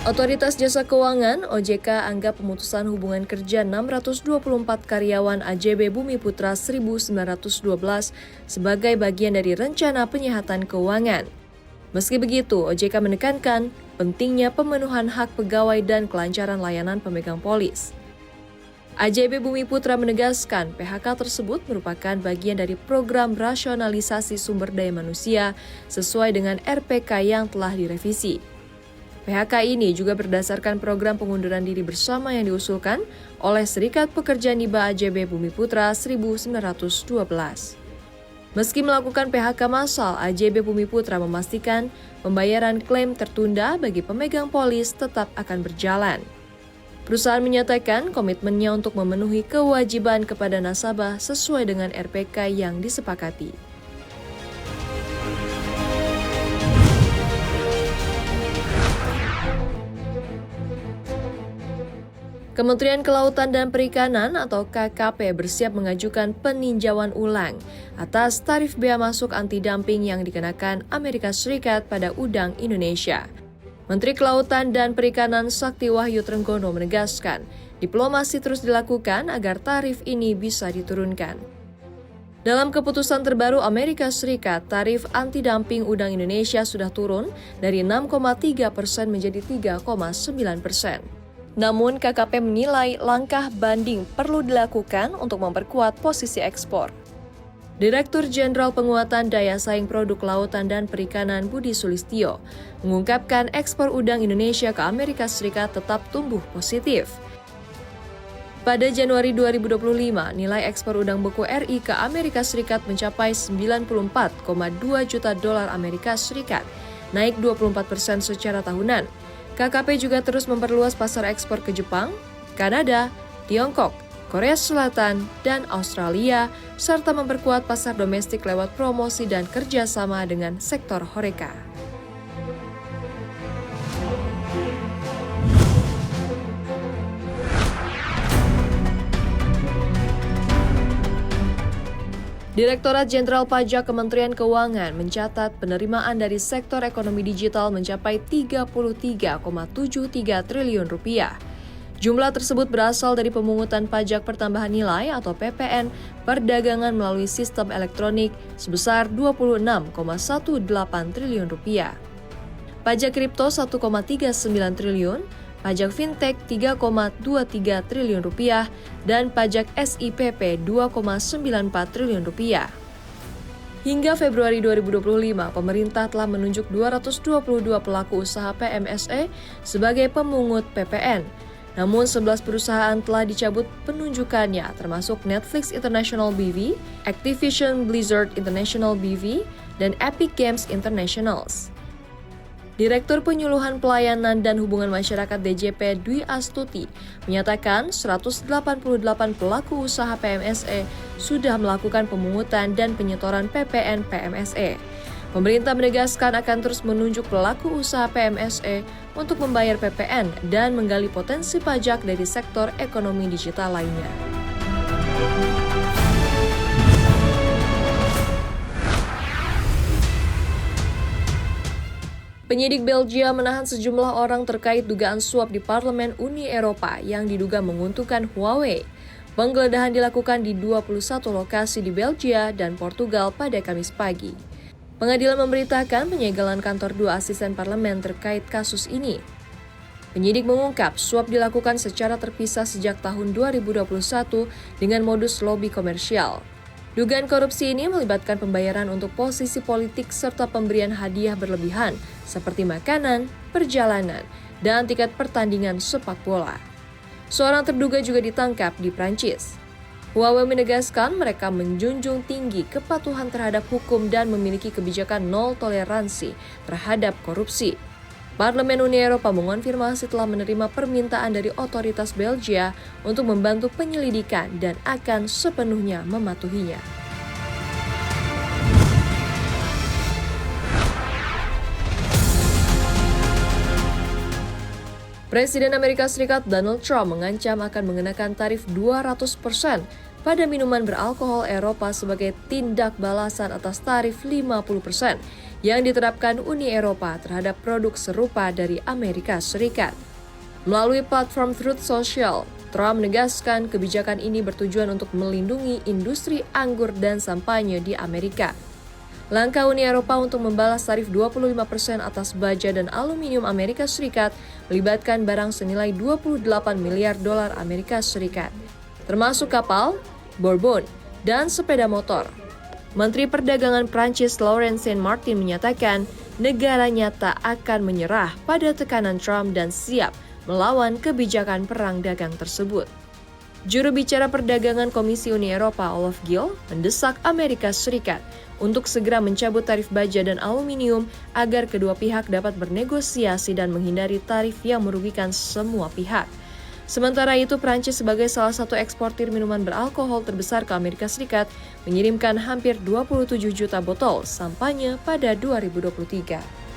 Otoritas Jasa Keuangan (OJK) anggap pemutusan hubungan kerja 624 karyawan AJB Bumi Putra 1912 sebagai bagian dari rencana penyehatan keuangan. Meski begitu, OJK menekankan pentingnya pemenuhan hak pegawai dan kelancaran layanan pemegang polis. AJB Bumi Putra menegaskan PHK tersebut merupakan bagian dari program rasionalisasi sumber daya manusia sesuai dengan RPK yang telah direvisi. PHK ini juga berdasarkan program pengunduran diri bersama yang diusulkan oleh Serikat Pekerja Niba AJB Bumi Putra 1912. Meski melakukan PHK massal, AJB Bumi Putra memastikan pembayaran klaim tertunda bagi pemegang polis tetap akan berjalan. Perusahaan menyatakan komitmennya untuk memenuhi kewajiban kepada nasabah sesuai dengan RPK yang disepakati. Kementerian Kelautan dan Perikanan atau KKP bersiap mengajukan peninjauan ulang atas tarif bea masuk anti-dumping yang dikenakan Amerika Serikat pada udang Indonesia. Menteri Kelautan dan Perikanan Sakti Wahyu Trenggono menegaskan, diplomasi terus dilakukan agar tarif ini bisa diturunkan. Dalam keputusan terbaru Amerika Serikat, tarif anti-dumping udang Indonesia sudah turun dari 6,3% menjadi 3,9%. Namun, KKP menilai langkah banding perlu dilakukan untuk memperkuat posisi ekspor. Direktur Jenderal Penguatan Daya Saing Produk Lautan dan Perikanan Budi Sulistyo mengungkapkan ekspor udang Indonesia ke Amerika Serikat tetap tumbuh positif. Pada Januari 2025, nilai ekspor udang beku RI ke Amerika Serikat mencapai 94,2 juta dolar Amerika Serikat, naik 24% secara tahunan. KKP juga terus memperluas pasar ekspor ke Jepang, Kanada, Tiongkok, Korea Selatan, dan Australia, serta memperkuat pasar domestik lewat promosi dan kerjasama dengan sektor HoReCa. Direktorat Jenderal Pajak Kementerian Keuangan mencatat penerimaan dari sektor ekonomi digital mencapai 33,73 triliun rupiah. Jumlah tersebut berasal dari pemungutan pajak pertambahan nilai atau PPN perdagangan melalui sistem elektronik sebesar 26,18 triliun rupiah. Pajak kripto 1,39 triliun, pajak fintech 3,23 triliun rupiah, dan pajak SIPP 2,94 triliun rupiah. Hingga Februari 2025, pemerintah telah menunjuk 222 pelaku usaha PMSE sebagai pemungut PPN. Namun 11 perusahaan telah dicabut penunjukannya, termasuk Netflix International BV, Activision Blizzard International BV, dan Epic Games Internationals. Direktur Penyuluhan Pelayanan dan Hubungan Masyarakat DJP Dwi Astuti menyatakan 188 pelaku usaha PMSE sudah melakukan pemungutan dan penyetoran PPN PMSE. Pemerintah menegaskan akan terus menunjuk pelaku usaha PMSE untuk membayar PPN dan menggali potensi pajak dari sektor ekonomi digital lainnya. Penyidik Belgia menahan sejumlah orang terkait dugaan suap di Parlemen Uni Eropa yang diduga menguntungkan Huawei. Penggeledahan dilakukan di 21 lokasi di Belgia dan Portugal pada Kamis pagi. Pengadilan memberitakan penyegelan kantor 2 asisten parlemen terkait kasus ini. Penyidik mengungkap suap dilakukan secara terpisah sejak tahun 2021 dengan modus lobi komersial. Dugaan korupsi ini melibatkan pembayaran untuk posisi politik serta pemberian hadiah berlebihan seperti makanan, perjalanan, dan tiket pertandingan sepak bola. Seorang terduga juga ditangkap di Prancis. Huawei menegaskan mereka menjunjung tinggi kepatuhan terhadap hukum dan memiliki kebijakan nol toleransi terhadap korupsi. Parlemen Uni Eropa mengonfirmasi telah menerima permintaan dari otoritas Belgia untuk membantu penyelidikan dan akan sepenuhnya mematuhinya. Presiden Amerika Serikat Donald Trump mengancam akan mengenakan tarif 200% pada minuman beralkohol Eropa sebagai tindak balasan atas tarif 50% yang diterapkan Uni Eropa terhadap produk serupa dari Amerika Serikat. Melalui platform Truth Social, Trump menegaskan kebijakan ini bertujuan untuk melindungi industri anggur dan sampanye di Amerika. Langkah Uni Eropa untuk membalas tarif 25% atas baja dan aluminium Amerika Serikat melibatkan barang senilai 28 miliar dolar Amerika Serikat, termasuk kapal, bourbon, dan sepeda motor. Menteri Perdagangan Prancis Laurent Saint-Martin menyatakan negaranya tak akan menyerah pada tekanan Trump dan siap melawan kebijakan perang dagang tersebut. Juru bicara perdagangan Komisi Uni Eropa Olaf Gil mendesak Amerika Serikat untuk segera mencabut tarif baja dan aluminium agar kedua pihak dapat bernegosiasi dan menghindari tarif yang merugikan semua pihak. Sementara itu, Prancis sebagai salah satu eksportir minuman beralkohol terbesar ke Amerika Serikat mengirimkan hampir 27 juta botol sampanye pada 2023.